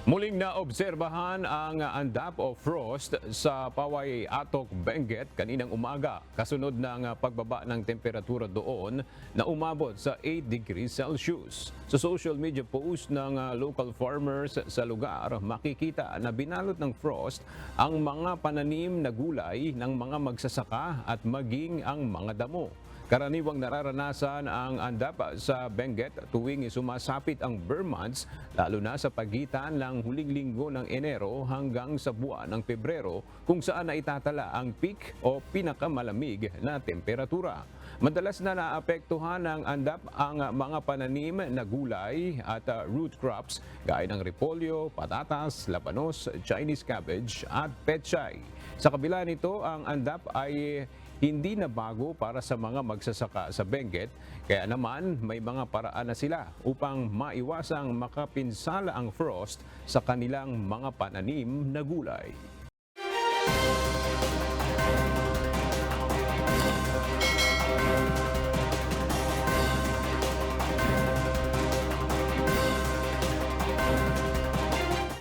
Muling naobserbahan ang andap o frost sa Paway Atok, Benguet kaninang umaga kasunod ng pagbaba ng temperatura doon na umabot sa 8 degrees Celsius. Sa social media post ng local farmers sa lugar, makikita na binalot ng frost ang mga pananim na gulay ng mga magsasaka at maging ang mga damo. Karaniwang nararanasan ang andap sa Benguet tuwing sumasapit ang Burr months, lalo na sa pagitan ng huling linggo ng Enero hanggang sa buwan ng Pebrero, kung saan naitatala ang peak o pinakamalamig na temperatura. Madalas na naapektuhan ng andap ang mga pananim na gulay at root crops gaya ng repolyo, patatas, labanos, Chinese cabbage at pechay. Sa kabila nito, ang andap ay hindi na bago para sa mga magsasaka sa Benguet, kaya naman may mga paraan na sila upang maiwasang makapinsala ang frost sa kanilang mga pananim na gulay.